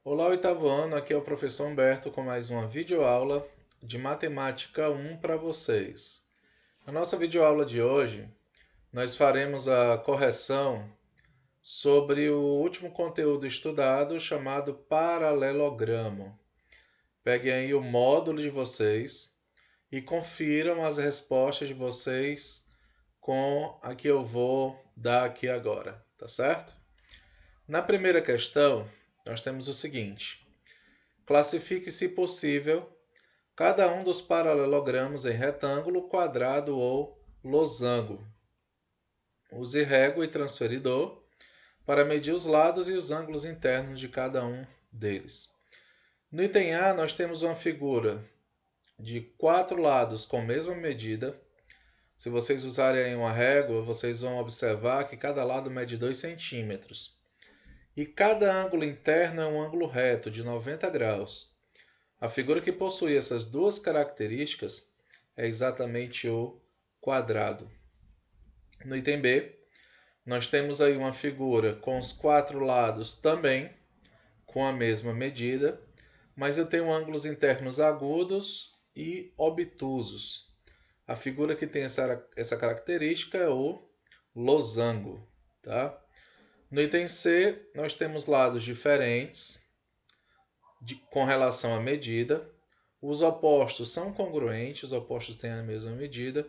Olá, oitavo ano, aqui é o professor Humberto com mais uma videoaula de Matemática 1 para vocês. Na nossa videoaula de hoje, nós faremos a correção sobre o último conteúdo estudado chamado paralelogramo. Peguem aí o módulo de vocês e confiram as respostas de vocês com a que eu vou dar aqui agora, tá certo? Na primeira questão, nós temos o seguinte: classifique, se possível, cada um dos paralelogramos em retângulo, quadrado ou losango. Use régua e transferidor para medir os lados e os ângulos internos de cada um deles. No item A, nós temos uma figura de 4 lados com a mesma medida. Se vocês usarem uma régua, vocês vão observar que cada lado mede 2 centímetros. E cada ângulo interno é um ângulo reto de 90 graus. A figura que possui essas duas características é exatamente o quadrado. No item B, nós temos aí uma figura com os 4 lados também com a mesma medida, mas eu tenho ângulos internos agudos e obtusos. A figura que tem essa característica é o losango, tá? No item C, nós temos lados diferentes com relação à medida. Os opostos são congruentes, os opostos têm a mesma medida.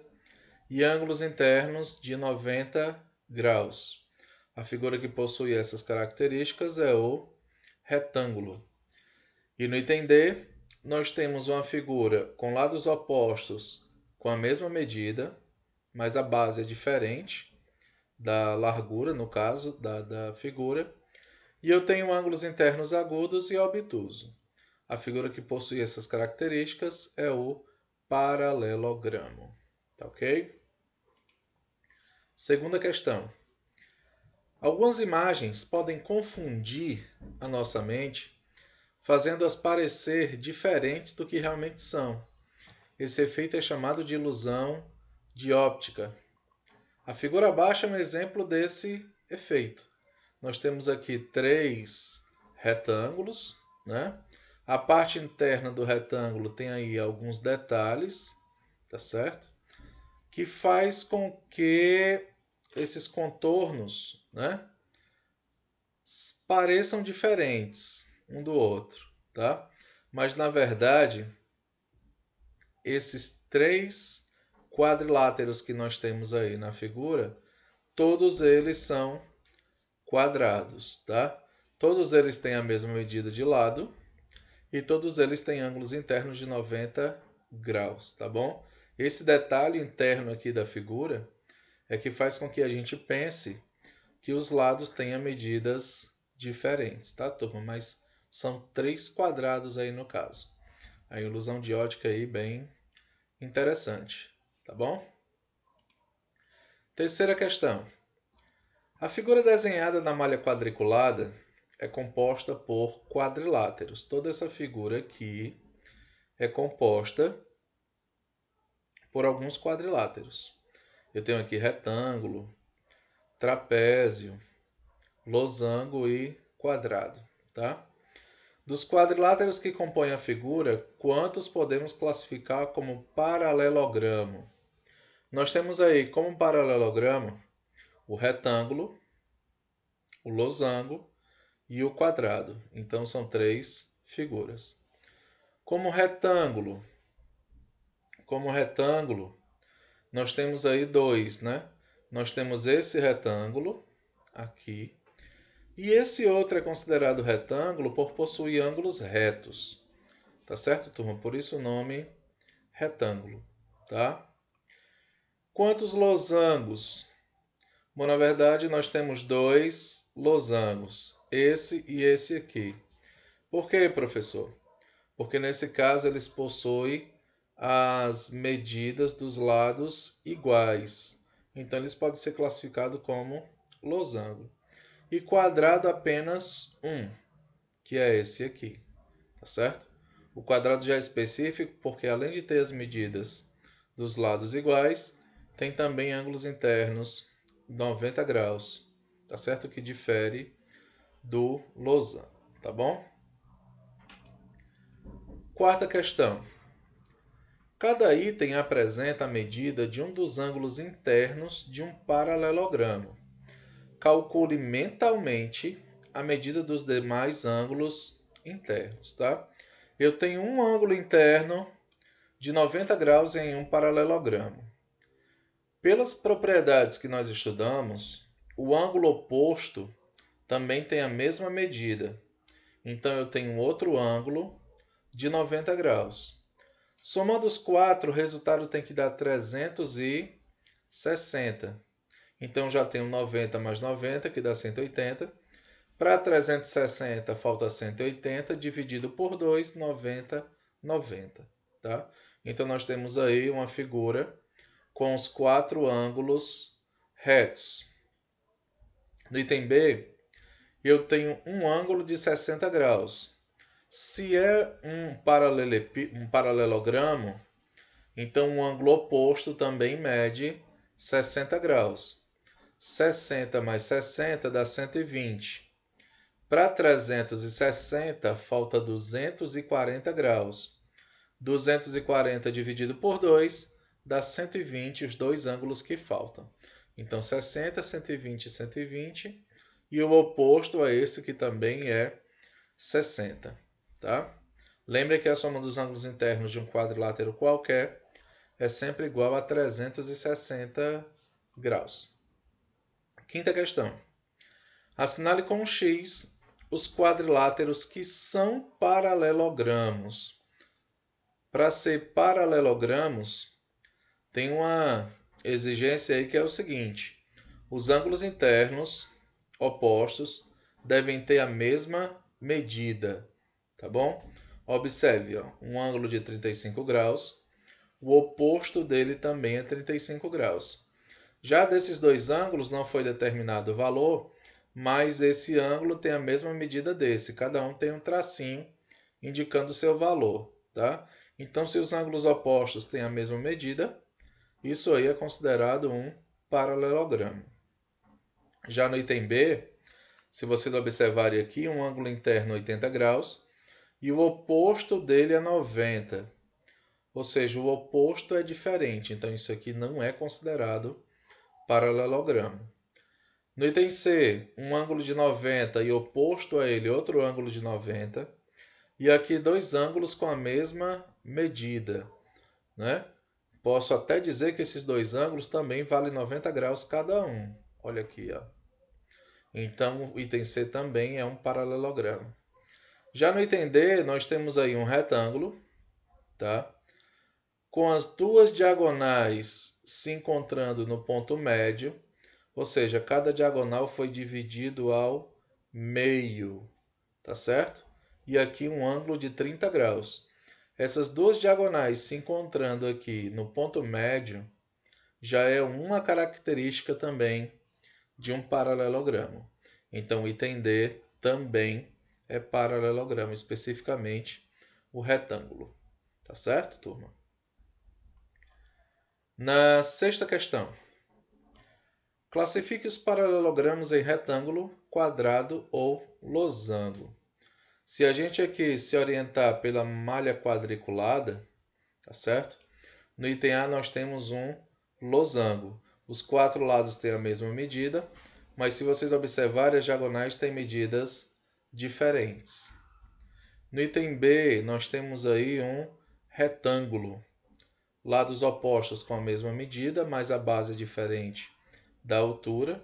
E ângulos internos de 90 graus. A figura que possui essas características é o retângulo. E no item D, nós temos uma figura com lados opostos com a mesma medida, mas a base é diferente da largura, no caso, da figura. E eu tenho ângulos internos agudos e obtuso. A figura que possui essas características é o paralelogramo. Tá ok? Segunda questão. Algumas imagens podem confundir a nossa mente, fazendo-as parecer diferentes do que realmente são. Esse efeito é chamado de ilusão de óptica. A figura abaixo é um exemplo desse efeito. Nós temos aqui 3 retângulos, né? A parte interna do retângulo tem aí alguns detalhes, tá certo? Que faz com que esses contornos, né, pareçam diferentes um do outro, tá? Mas na verdade, esses 3 quadriláteros que nós temos aí na figura, todos eles são quadrados, tá? Todos eles têm a mesma medida de lado e todos eles têm ângulos internos de 90 graus, tá bom? Esse detalhe interno aqui da figura é que faz com que a gente pense que os lados tenham medidas diferentes, tá, turma? Mas são 3 quadrados aí no caso. A ilusão de ótica aí bem interessante, tá bom? Terceira questão. A figura desenhada na malha quadriculada é composta por quadriláteros. Toda essa figura aqui é composta por alguns quadriláteros. Eu tenho aqui retângulo, trapézio, losango e quadrado, tá? Dos quadriláteros que compõem a figura, quantos podemos classificar como paralelogramo? Nós temos aí como paralelogramo o retângulo, o losango e o quadrado. Então são 3 figuras. Como retângulo, nós temos aí 2, né? Nós temos esse retângulo aqui e esse outro é considerado retângulo por possuir ângulos retos. Tá certo, turma? Por isso o nome retângulo, tá? Quantos losangos? Bom, na verdade, nós temos 2 losangos, esse e esse aqui. Por quê, professor? Porque nesse caso eles possuem as medidas dos lados iguais. Então eles podem ser classificados como losango. E quadrado apenas um, que é esse aqui, tá certo? O quadrado já é específico porque além de ter as medidas dos lados iguais, tem também ângulos internos 90 graus, tá certo? Que difere do losango, tá bom? Quarta questão. Cada item apresenta a medida de um dos ângulos internos de um paralelogramo. Calcule mentalmente a medida dos demais ângulos internos, tá? Eu tenho um ângulo interno de 90 graus em um paralelogramo. Pelas propriedades que nós estudamos, o ângulo oposto também tem a mesma medida. Então, eu tenho outro ângulo de 90 graus. Somando os quatro, o resultado tem que dar 360. Então, já tenho 90 mais 90, que dá 180. Para 360, falta 180, dividido por 2, 90, 90. Tá? Então, nós temos aí uma figura com os quatro ângulos retos. No item B, eu tenho um ângulo de 60 graus. Se é um paralelogramo, então o ângulo oposto também mede 60 graus. 60 mais 60 dá 120. Para 360, falta 240 graus. 240 dividido por 2 dá 120, os dois ângulos que faltam. Então, 60, 120 e 120. E o oposto a esse, que também é 60. Tá? Lembre que a soma dos ângulos internos de um quadrilátero qualquer é sempre igual a 360 graus. Quinta questão. Assinale com um X os quadriláteros que são paralelogramos. Para ser paralelogramos, tem uma exigência aí que é o seguinte: os ângulos internos opostos devem ter a mesma medida, tá bom? Observe, ó, um ângulo de 35 graus, o oposto dele também é 35 graus. Já desses dois ângulos não foi determinado o valor, mas esse ângulo tem a mesma medida desse, cada um tem um tracinho indicando o seu valor, tá? Então, se os ângulos opostos têm a mesma medida, isso aí é considerado um paralelogramo. Já no item B, se vocês observarem aqui, um ângulo interno 80 graus e o oposto dele é 90. Ou seja, o oposto é diferente, então isso aqui não é considerado paralelogramo. No item C, um ângulo de 90 e oposto a ele outro ângulo de 90. E aqui dois ângulos com a mesma medida, né? Posso até dizer que esses dois ângulos também valem 90 graus cada um. Olha aqui, ó. Então, o item C também é um paralelogramo. Já no item D, nós temos aí um retângulo, tá? Com as duas diagonais se encontrando no ponto médio, ou seja, cada diagonal foi dividido ao meio, tá certo? E aqui um ângulo de 30 graus. Essas duas diagonais se encontrando aqui no ponto médio já é uma característica também de um paralelogramo. Então, o item D também é paralelogramo, especificamente o retângulo. Tá certo, turma? Na sexta questão, classifique os paralelogramos em retângulo, quadrado ou losango. Se a gente aqui se orientar pela malha quadriculada, tá certo? No item A nós temos um losango. Os quatro lados têm a mesma medida, mas se vocês observarem, as diagonais têm medidas diferentes. No item B, nós temos aí um retângulo. Lados opostos com a mesma medida, mas a base é diferente da altura,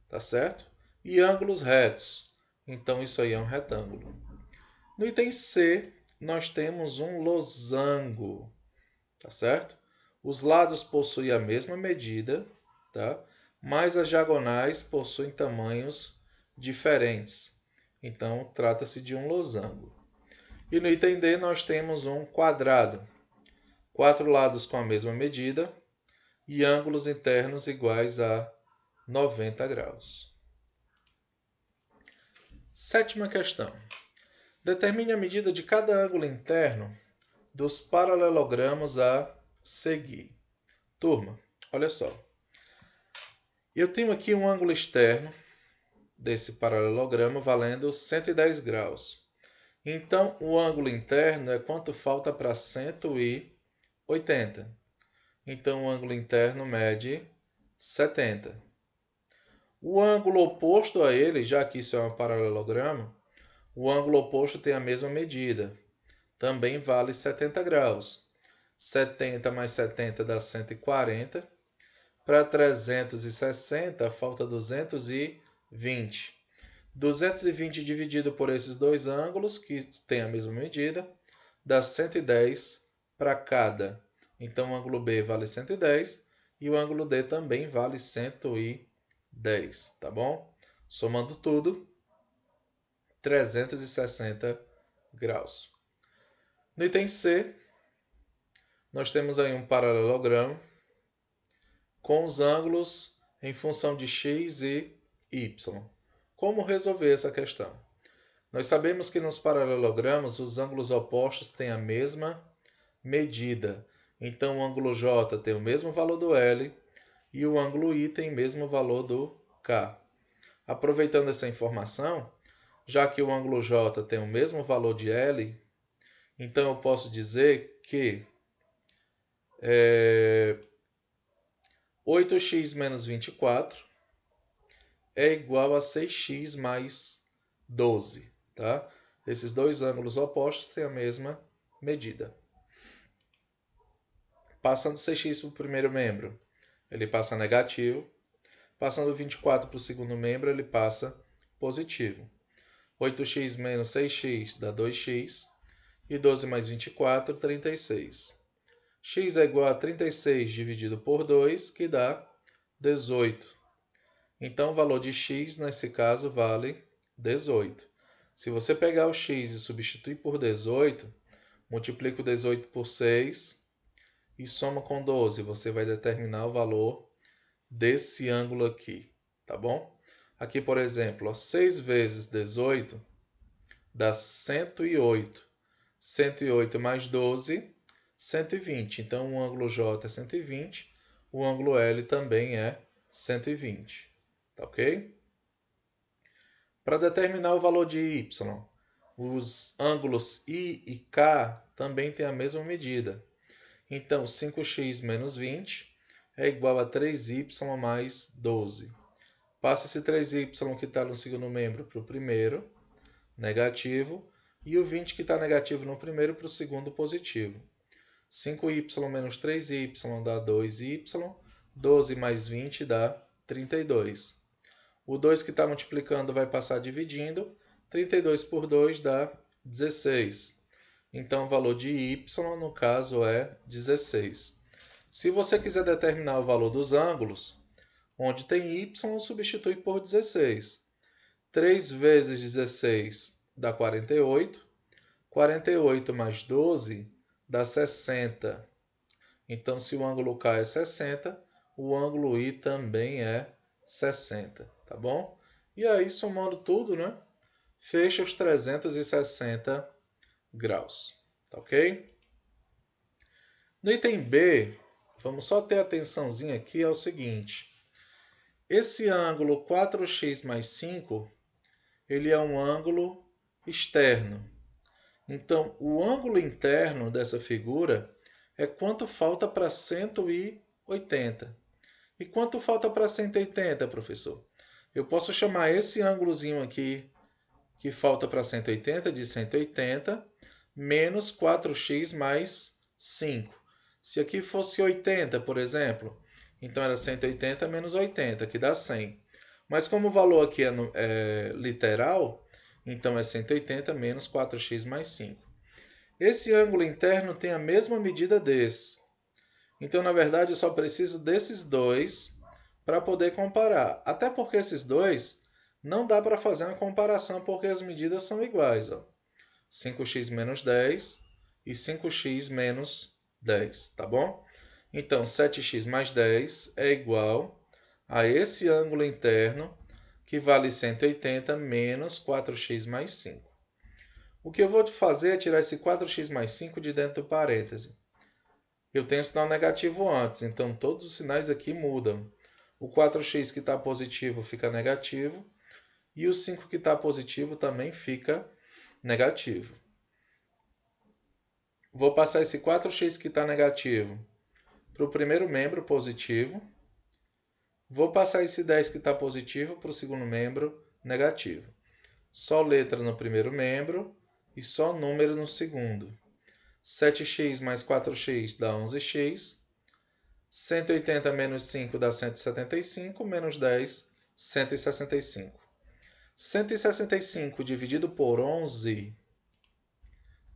tá certo? E ângulos retos. Então, isso aí é um retângulo. No item C, nós temos um losango, tá certo? Os lados possuem a mesma medida, tá? Mas as diagonais possuem tamanhos diferentes. Então, trata-se de um losango. E no item D, nós temos um quadrado. Quatro lados com a mesma medida e ângulos internos iguais a 90 graus. Sétima questão. Determine a medida de cada ângulo interno dos paralelogramos a seguir. Turma, olha só. Eu tenho aqui um ângulo externo desse paralelogramo valendo 110 graus. Então, o ângulo interno é quanto falta para 180. Então, o ângulo interno mede 70. O ângulo oposto a ele, já que isso é um paralelogramo, o ângulo oposto tem a mesma medida. Também vale 70 graus. 70 mais 70 dá 140. Para 360, falta 220. 220 dividido por esses dois ângulos, que têm a mesma medida, dá 110 para cada. Então, o ângulo B vale 110 e o ângulo D também vale 110, tá bom? Somando tudo, 360 graus. No item C, nós temos aí um paralelogramo com os ângulos em função de x e y. Como resolver essa questão? Nós sabemos que nos paralelogramos os ângulos opostos têm a mesma medida. Então, o ângulo J tem o mesmo valor do L e o ângulo I tem o mesmo valor do K. Aproveitando essa informação, já que o ângulo J tem o mesmo valor de L, então eu posso dizer que 8x menos 24 é igual a 6x mais 12. Tá? Esses dois ângulos opostos têm a mesma medida. Passando 6x para o primeiro membro, ele passa negativo. Passando 24 para o segundo membro, ele passa positivo. 8x menos 6x dá 2x. E 12 mais 24, 36. X é igual a 36 dividido por 2, que dá 18. Então, o valor de x, nesse caso, vale 18. Se você pegar o x e substituir por 18, multiplica o 18 por 6 e soma com 12. Você vai determinar o valor desse ângulo aqui, tá bom? Aqui, por exemplo, 6 vezes 18 dá 108. 108 mais 12, 120. Então, o ângulo J é 120, o ângulo L também é 120. Tá ok? Para determinar o valor de Y, os ângulos I e K também têm a mesma medida. Então, 5x menos 20 é igual a 3y mais 12. Passa esse 3y que está no segundo membro para o primeiro, negativo, e o 20 que está negativo no primeiro para o segundo positivo. 5y menos 3y dá 2y, 12 mais 20 dá 32. O 2 que está multiplicando vai passar dividindo, 32 por 2 dá 16. Então, o valor de y, no caso, é 16. Se você quiser determinar o valor dos ângulos, onde tem y, substitui por 16. 3 vezes 16 dá 48. 48 mais 12 dá 60. Então, se o ângulo K é 60, o ângulo I também é 60, tá bom? E aí, somando tudo, né, fecha os 360 graus, tá ok? No item B, vamos só ter atençãozinha aqui, é o seguinte. Esse ângulo 4x mais 5, ele é um ângulo externo. Então, o ângulo interno dessa figura é quanto falta para 180. E quanto falta para 180, professor? Eu posso chamar esse ângulozinho aqui, que falta para 180, de 180, menos 4x mais 5. Se aqui fosse 80, por exemplo, então era 180 menos 80, que dá 100. Mas como o valor aqui é literal, então é 180 menos 4x mais 5. Esse ângulo interno tem a mesma medida desse. Então, na verdade, eu só preciso desses dois para poder comparar. Até porque esses dois não dá para fazer uma comparação porque as medidas são iguais. Ó. 5x menos 10 e 5x menos 10, tá bom? Então, 7x mais 10 é igual a esse ângulo interno, que vale 180 menos 4x mais 5. O que eu vou fazer é tirar esse 4x mais 5 de dentro do parêntese. Eu tenho sinal negativo antes, então todos os sinais aqui mudam. O 4x que está positivo fica negativo, e o 5 que está positivo também fica negativo. Vou passar esse 4x que está negativo para o primeiro membro positivo. Vou passar esse 10 que está positivo para o segundo membro negativo. Só letra no primeiro membro e só número no segundo. 7x mais 4x dá 11x. 180 menos 5 dá 175, menos 10, 165. 165 dividido por 11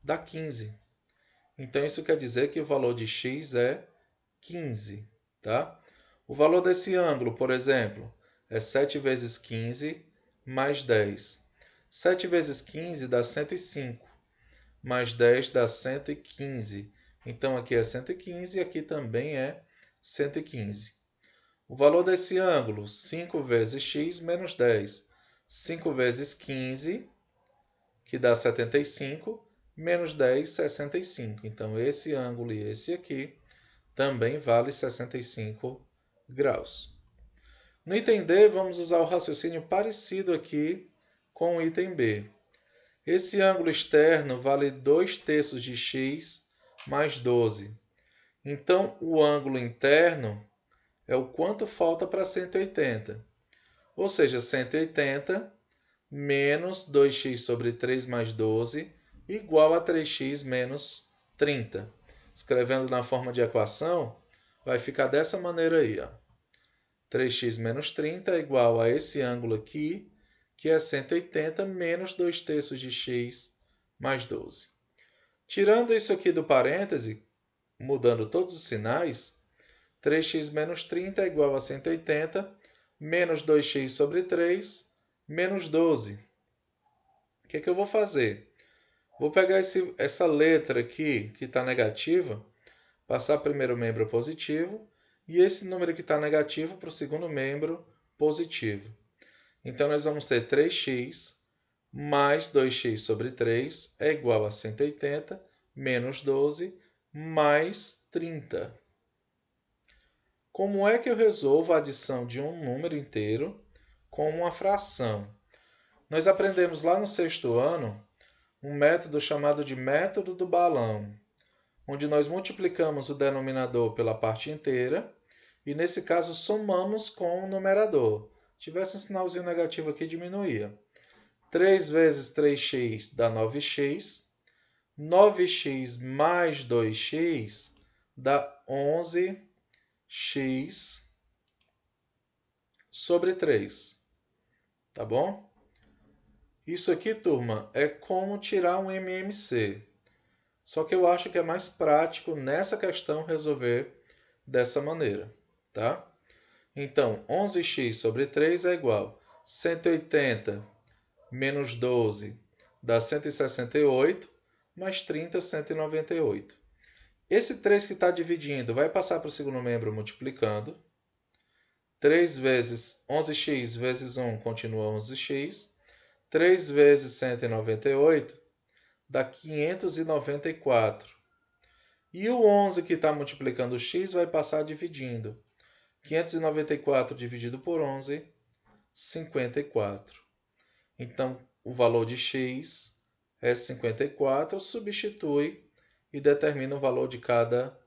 dá 15. Então, isso quer dizer que o valor de x é 15. Tá? O valor desse ângulo, por exemplo, é 7 vezes 15 mais 10. 7 vezes 15 dá 105, mais 10 dá 115. Então, aqui é 115 e aqui também é 115. O valor desse ângulo, 5 vezes x menos 10. 5 vezes 15, que dá 75, menos 10, 65. Então, esse ângulo e esse aqui também vale 65 graus. No item D, vamos usar o raciocínio parecido aqui com o item B. Esse ângulo externo vale 2/3 de x mais 12. Então, o ângulo interno é o quanto falta para 180. Ou seja, 180 menos 2x sobre 3 mais 12 igual a 3x menos 30. Escrevendo na forma de equação, vai ficar dessa maneira aí. 3x menos 30 é igual a esse ângulo aqui, que é 180 menos 2/3 de x mais 12. Tirando isso aqui do parêntese, mudando todos os sinais, 3x menos 30 é igual a 180 menos 2x sobre 3 menos 12. O que é que eu vou fazer? Vou pegar essa letra aqui, que está negativa, passar para o primeiro membro positivo, e esse número que está negativo para o segundo membro positivo. Então, nós vamos ter 3x mais 2x sobre 3 é igual a 180 menos 12 mais 30. Como é que eu resolvo a adição de um número inteiro com uma fração? Nós aprendemos lá no sexto ano um método chamado de método do balão, onde nós multiplicamos o denominador pela parte inteira e, nesse caso, somamos com o numerador. Se tivesse um sinalzinho negativo aqui, diminuía. 3 vezes 3x dá 9x. 9x mais 2x dá 11x sobre 3. Tá bom? Isso aqui, turma, é como tirar um MMC. Só que eu acho que é mais prático nessa questão resolver dessa maneira. Tá? Então, 11x sobre 3 é igual a 180 menos 12 dá 168, mais 30, 198. Esse 3 que está dividindo vai passar para o segundo membro multiplicando. 3 vezes 11x vezes 1 continua 11x. 3 vezes 198 dá 594. E o 11 que está multiplicando o x vai passar dividindo. 594 dividido por 11, 54. Então, o valor de x é 54, substitui e determina o valor de cada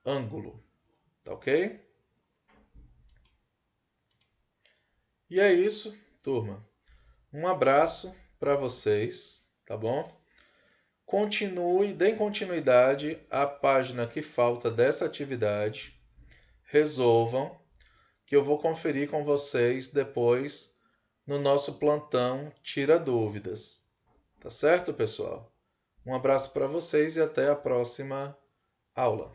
ângulo. Tá ok? E é isso, turma. Um abraço para vocês, tá bom? Continue, deem continuidade à página que falta dessa atividade. Resolvam, que eu vou conferir com vocês depois no nosso plantão Tira Dúvidas. Tá certo, pessoal? Um abraço para vocês e até a próxima aula.